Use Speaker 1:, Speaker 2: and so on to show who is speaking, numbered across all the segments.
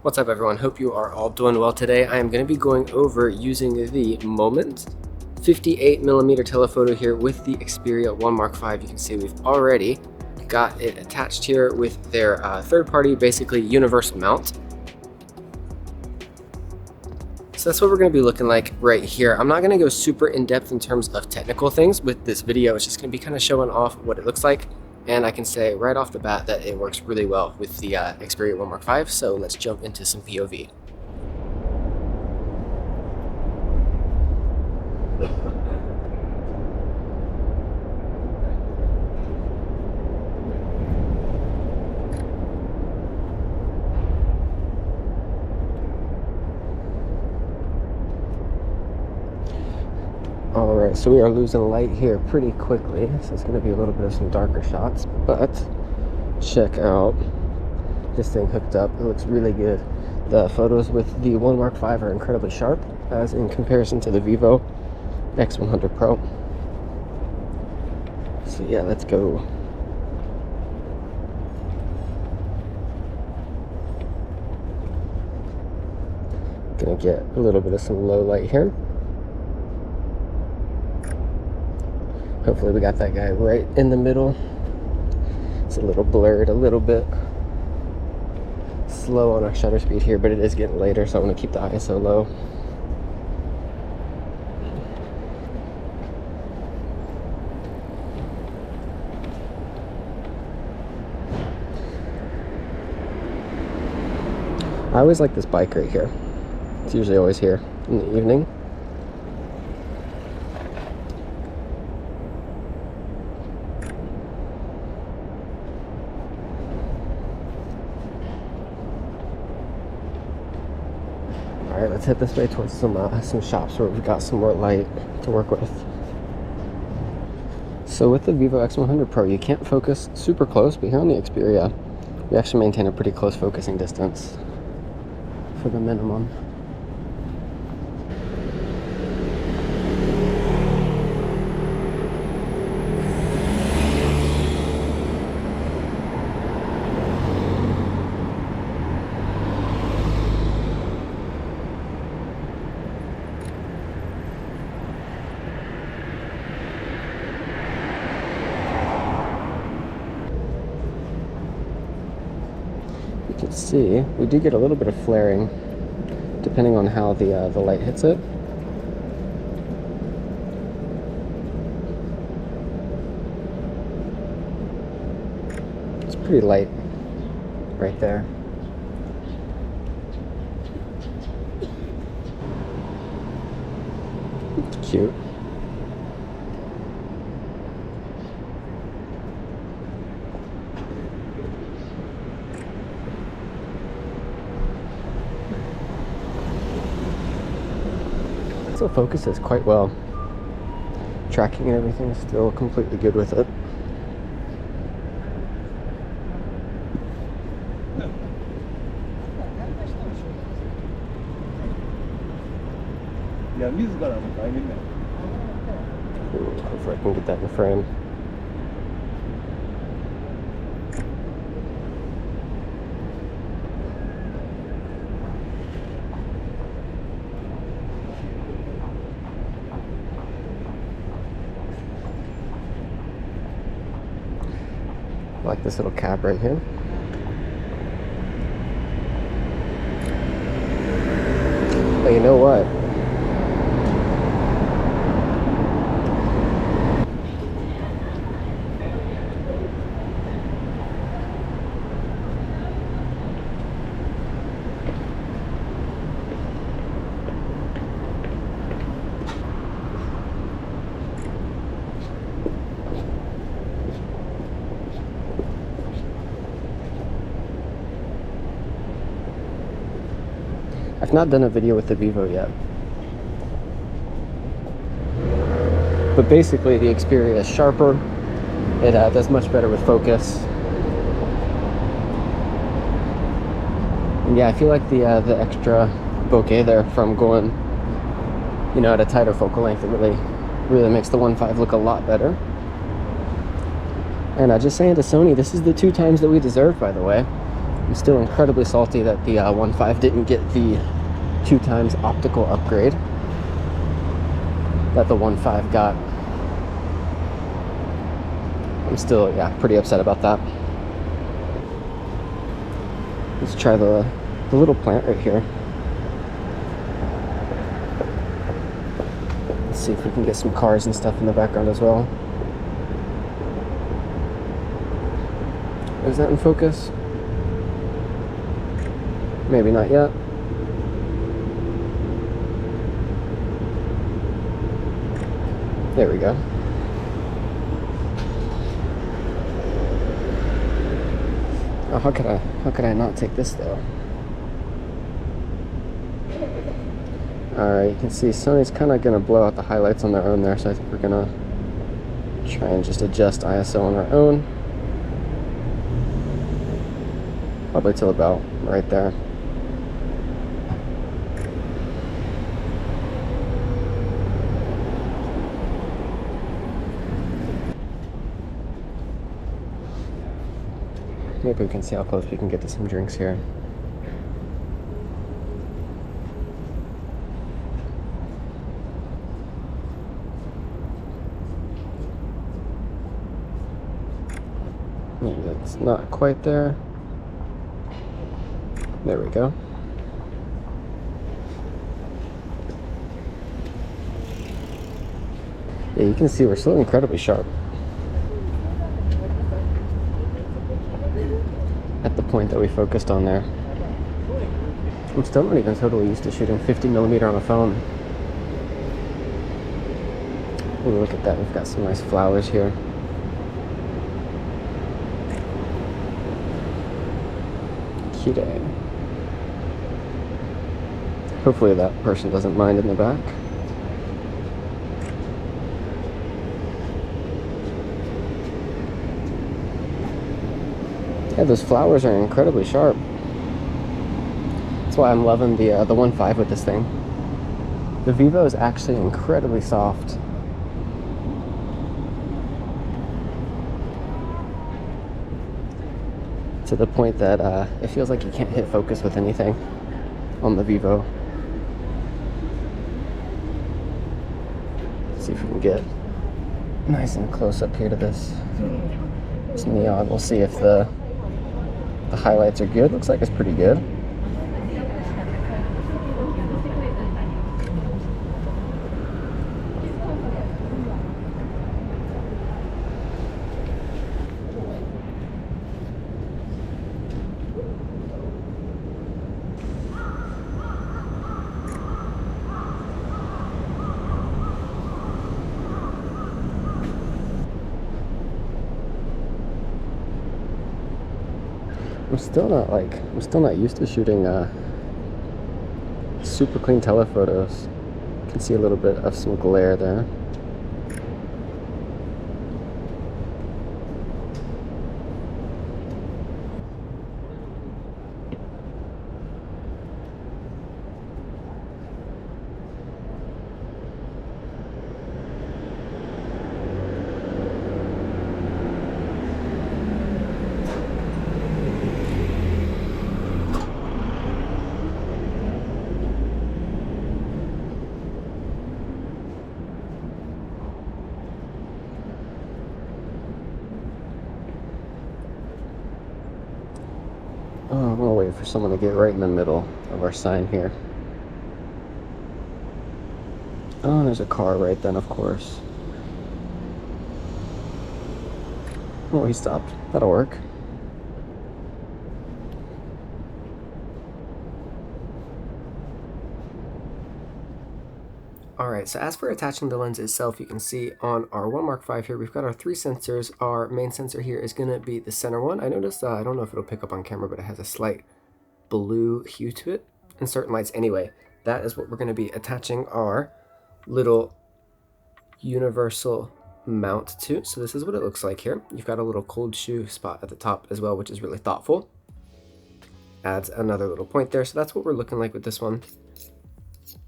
Speaker 1: What's up everyone, hope you are all doing well today. I am going to be going over using the Moment 58mm telephoto here with the Xperia 1 Mark V. You can see we've already got it attached here with their third-party, basically universal mount. So that's what we're going to be looking like right here. I'm not going to go super in-depth in terms of technical things with this video. It's just going to be kind of showing off what it looks like. And I can say right off the bat that it works really well with the Xperia 1 Mark V. So let's jump into some POV. Alright, so we are losing light here pretty quickly, so it's going to be a little bit of some darker shots, but check out this thing hooked up. It looks really good. The photos with the 1 Mark V are incredibly sharp, as in comparison to the Vivo X100 Pro. So yeah, let's go. Gonna get a little bit of some low light here. Hopefully we got that guy right in the middle. It's a little blurred, a little bit slow on our shutter speed here, but it is getting later, so I'm going to keep the ISO low. I always like this bike right here. It's usually always here in the evening. Alright, let's head this way towards some shops where we've got some more light to work with. So with the Vivo X100 Pro, you can't focus super close, but here on the Xperia, we actually maintain a pretty close focusing distance for the minimum. You can see we do get a little bit of flaring depending on how the light hits it. It's pretty light right there. It's cute. Still focuses quite well. Tracking and everything is still completely good with it. Hopefully I can get that in the frame. I like this little cap right here. But you know what? I've not done a video with the Vivo yet, but basically the Xperia is sharper. It does much better with focus. And yeah, I feel like the extra bokeh there from going, you know, at a tighter focal length, it really makes the 1.5 look a lot better. And just saying to Sony, this is the 2 times that we deserve, by the way. I'm still incredibly salty that the 1.5 didn't get the 2x optical upgrade that the 1.5 got. I'm still, yeah, pretty upset about that. Let's try the little plant right here. Let's see if we can get some cars and stuff in the background as well. Is that in focus? Maybe not yet. There we go. Oh, how could I not take this though? Alright, you can see Sony's kind of going to blow out the highlights on their own there, so I think we're going to try and just adjust ISO on our own. Probably till about right there. Maybe we can see how close we can get to some drinks here. Maybe that's not quite there. There we go. Yeah, you can see we're still incredibly sharp at the point that we focused on there. I'm still not even totally used to shooting 50mm on a phone. Ooh, look at that, we've got some nice flowers here. Cute. Hopefully that person doesn't mind in the back. Yeah, those flowers are incredibly sharp. That's why I'm loving the 1.5 with this thing. The Vivo is actually incredibly soft. To the point that it feels like you can't hit focus with anything on the Vivo. Let's see if we can get nice and close up here to this neon. We'll see if the highlights are good. Looks like it's pretty good. I'm still not used to shooting super clean telephotos. You can see a little bit of some glare there. Oh, I'm gonna wait for someone to get right in the middle of our sign here. Oh, there's a car right then, of course. Oh, he stopped. That'll work. Alright, so as for attaching the lens itself, you can see on our 1 Mark V here, we've got our 3 sensors. Our main sensor here is going to be the center one. I noticed, I don't know if it'll pick up on camera, but it has a slight blue hue to it in certain lights. Anyway, that is what we're going to be attaching our little universal mount to. So this is what it looks like here. You've got a little cold shoe spot at the top as well, which is really thoughtful. Adds another little point there. So that's what we're looking like with this one.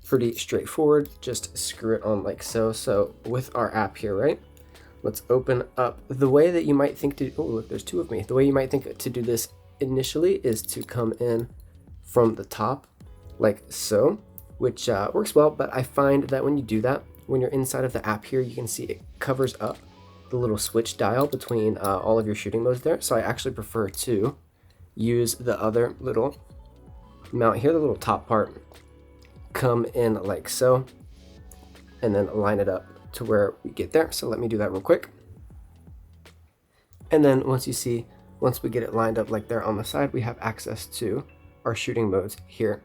Speaker 1: Pretty straightforward, just screw it on like so. So with our app here, right, let's open up the way that you might think to, oh look, there's 2 of me. The way you might think to do this initially is to come in from the top like so, which works well, but I find that when you do that, when you're inside of the app here, you can see it covers up the little switch dial between all of your shooting modes there. So I actually prefer to use the other little mount here, the little top part, come in like so, and then line it up to where we get there. So let me do that real quick. And then once we get it lined up like there on the side, we have access to our shooting modes here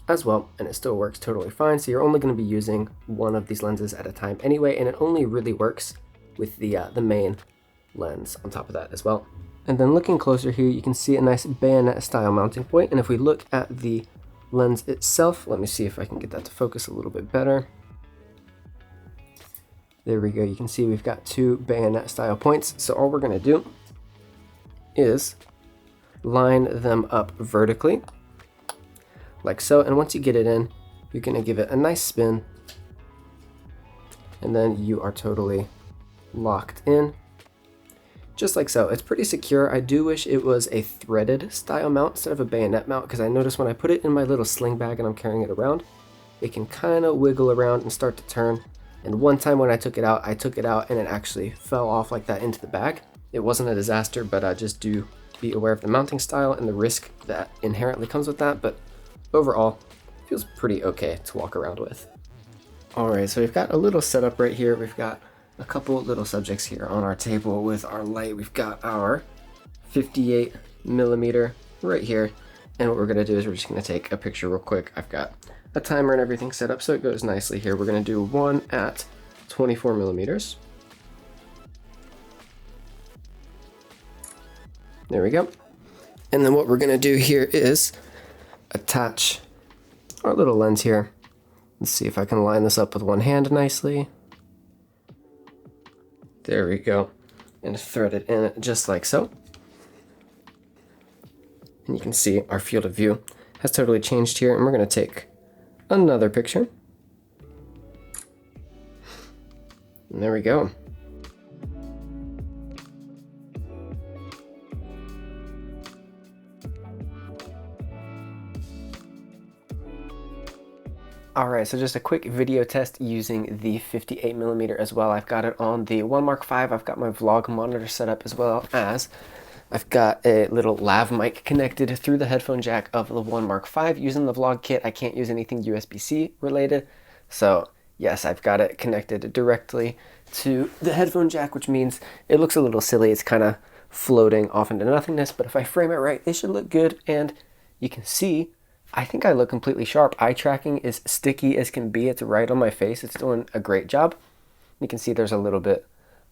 Speaker 1: as well, and it still works totally fine. So you're only going to be using one of these lenses at a time anyway, and it only really works with the main lens on top of that as well. And then looking closer here, you can see a nice bayonet style mounting point. And if we look at the lens itself, let me see if I can get that to focus a little bit better. There we go. You can see we've got two bayonet style points. So all we're going to do is line them up vertically like so. And once you get it in, you're going to give it a nice spin, and then you are totally locked in just like so. It's pretty secure. I do wish it was a threaded style mount instead of a bayonet mount, because I noticed when I put it in my little sling bag and I'm carrying it around, it can kind of wiggle around and start to turn. And one time when I took it out and it actually fell off like that into the bag. It wasn't a disaster, but just do be aware of the mounting style and the risk that inherently comes with that. But overall, it feels pretty okay to walk around with. All right, so we've got a little setup right here. We've got a couple little subjects here on our table with our light. We've got our 58mm right here. And what we're gonna do is we're just gonna take a picture real quick. I've got a timer and everything set up so it goes nicely here. We're gonna do one at 24mm. There we go. And then what we're gonna do here is attach our little lens here. Let's see if I can line this up with one hand nicely. There we go. And thread it in just like so. And you can see our field of view has totally changed here, and we're gonna take another picture. And there we go. Alright, so just a quick video test using the 58mm as well. I've got it on the 1 Mark V. I've got my vlog monitor set up, as well as I've got a little lav mic connected through the headphone jack of the 1 Mark V. Using the vlog kit, I can't use anything USB-C related. So yes, I've got it connected directly to the headphone jack, which means it looks a little silly. It's kind of floating off into nothingness, but if I frame it right, it should look good. And you can see, I think I look completely sharp. Eye tracking is sticky as can be. It's right on my face. It's doing a great job. You can see there's a little bit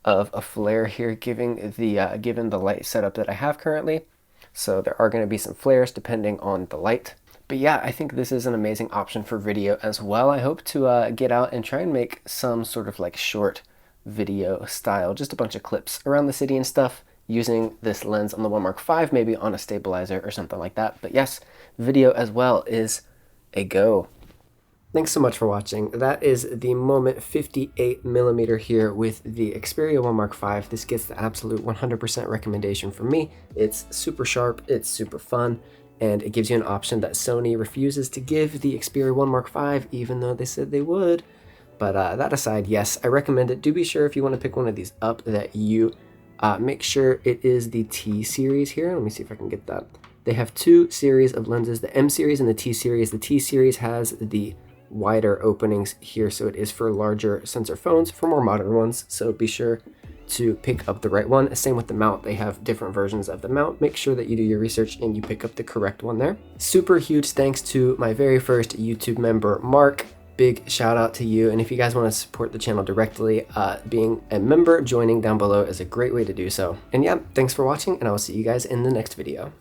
Speaker 1: of a flare here given the light setup that I have currently. So there are going to be some flares depending on the light. But yeah, I think this is an amazing option for video as well. I hope to get out and try and make some sort of like short video style, just a bunch of clips around the city and stuff, using this lens on the 1 Mark V, maybe on a stabilizer or something like that. But yes, video as well is a go. Thanks so much for watching. That is the Moment 58mm here with the Xperia 1 Mark V. This gets the absolute 100% recommendation from me. It's super sharp, it's super fun, and it gives you an option that Sony refuses to give the Xperia 1 Mark V, even though they said they would. But that aside, yes, I recommend it. Do be sure, if you want to pick one of these up, that you make sure it is the T series here. Let me see if I can get that. They have two series of lenses, the M series and the T series. The T series has the wider openings here, so it is for larger sensor phones, for more modern ones. So be sure to pick up the right one. Same with the mount. They have different versions of the mount. Make sure that you do your research and you pick up the correct one there. Super huge thanks to my very first YouTube member, Mark. Big shout out to you. And if you guys want to support the channel directly, being a member, joining down below is a great way to do so. And yeah, thanks for watching, and I will see you guys in the next video.